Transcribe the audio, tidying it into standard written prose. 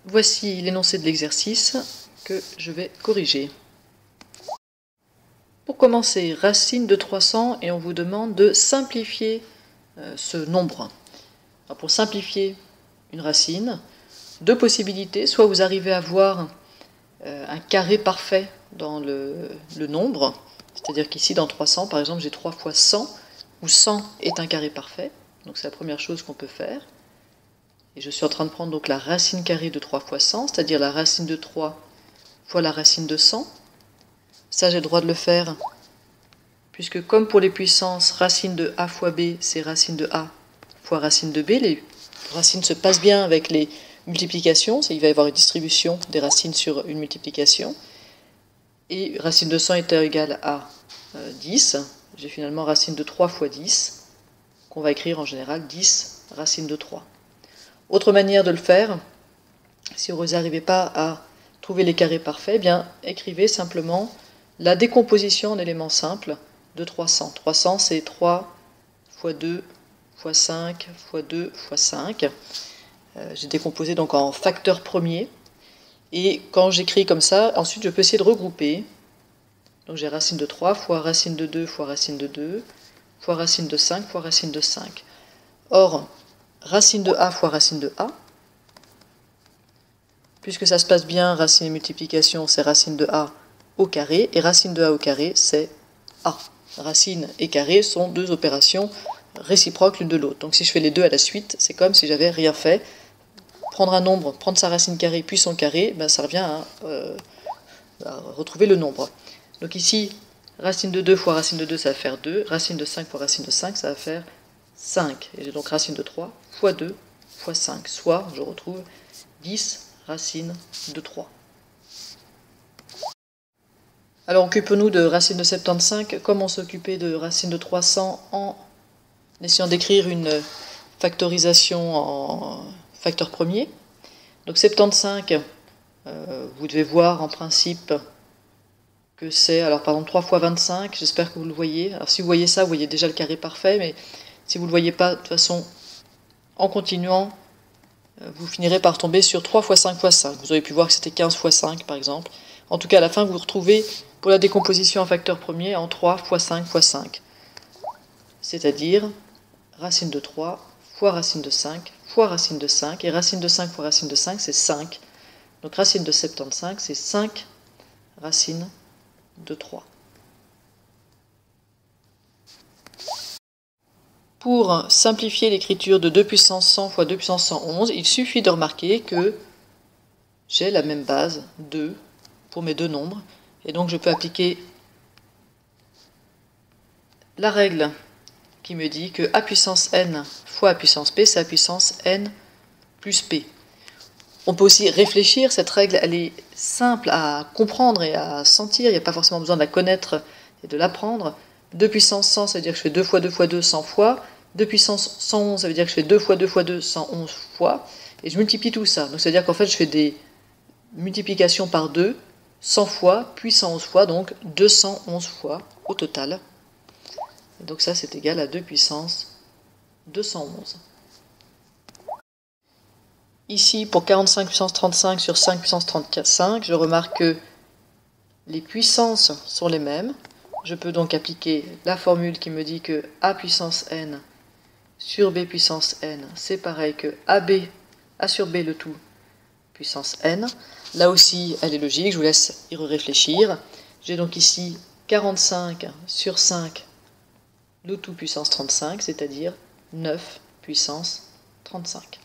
Voici l'énoncé de l'exercice que je vais corriger. Pour commencer, racine de 300 et on vous demande de simplifier ce nombre. Alors pour simplifier une racine, deux possibilités, soit vous arrivez à avoir un carré parfait dans le nombre, c'est-à-dire qu'ici dans 300 par exemple j'ai 3 fois 100, où 100 est un carré parfait, donc c'est la première chose qu'on peut faire. Et je suis en train de prendre donc la racine carrée de 3 fois 100, c'est-à-dire la racine de 3 fois la racine de 100. Ça, j'ai le droit de le faire, puisque comme pour les puissances, racine de a fois b, c'est racine de a fois racine de b. Les racines se passent bien avec les multiplications, il va y avoir une distribution des racines sur une multiplication. Et racine de 100 étant égale à 10, j'ai finalement racine de 3 fois 10, qu'on va écrire en général 10 racine de 3. Autre manière de le faire, si vous n'arrivez pas à trouver les carrés parfaits, eh bien écrivez simplement la décomposition en éléments simples de 300. 300 c'est 3 fois 2 fois 5 fois 2 fois 5. J'ai décomposé donc en facteurs premiers. Et quand j'écris comme ça, ensuite je peux essayer de regrouper. Donc j'ai racine de 3 fois racine de 2 fois racine de 2 fois racine de 5 fois racine de 5. Or, racine de a fois racine de a, puisque ça se passe bien, racine et multiplication, c'est racine de a au carré, et racine de a au carré, c'est a. Racine et carré sont deux opérations réciproques l'une de l'autre. Donc si je fais les deux à la suite, c'est comme si j'avais rien fait. Prendre un nombre, prendre sa racine carrée puis son carré, ben ça revient à retrouver le nombre. Donc ici, racine de 2 fois racine de 2, ça va faire 2. Racine de 5 fois racine de 5, ça va faire 5. Et j'ai donc racine de 3 fois 2 fois 5. Soit, je retrouve 10 racine de 3. Alors occupons-nous de racine de 75, comme on s'occupait de racine de 300 en essayant d'écrire une factorisation en facteur premier. Donc 75, vous devez voir en principe que c'est, alors par exemple 3 fois 25, j'espère que vous le voyez. Alors si vous voyez ça, vous voyez déjà le carré parfait, mais si vous ne le voyez pas, de toute façon, en continuant, vous finirez par tomber sur 3 fois 5 fois 5. Vous auriez pu voir que c'était 15 fois 5 par exemple. En tout cas, à la fin, vous vous retrouvez pour la décomposition en facteur premier en 3 fois 5 fois 5. C'est-à-dire racine de 3 fois racine de 5 fois racine de 5. Et racine de 5 fois racine de 5, c'est 5. Donc racine de 75, c'est 5 racine de 3. Pour simplifier l'écriture de 2 puissance 100 fois 2 puissance 111, il suffit de remarquer que j'ai la même base, 2, pour mes deux nombres. Et donc je peux appliquer la règle qui me dit que a puissance n fois a puissance p, c'est a puissance n plus p. On peut aussi réfléchir, cette règle elle est simple à comprendre et à sentir, il n'y a pas forcément besoin de la connaître et de l'apprendre. 2 puissance 100, ça veut dire que je fais 2 fois 2 fois 2, 100 fois. 2 puissance 111, ça veut dire que je fais 2 fois 2 fois 2, 111 fois. Et je multiplie tout ça. Donc ça veut dire qu'en fait je fais des multiplications par 2, 100 fois, puis 111 fois, donc 211 fois au total. Et donc ça c'est égal à 2 puissance 211. Ici, pour 45 puissance 35 sur 5 puissance 35, je remarque que les puissances sont les mêmes. Je peux donc appliquer la formule qui me dit que a puissance n sur b puissance n, c'est pareil que ab, a sur b le tout, puissance n. Là aussi, elle est logique, je vous laisse y réfléchir. J'ai donc ici 45 sur 5, le tout puissance 35, c'est-à-dire 9 puissance 35.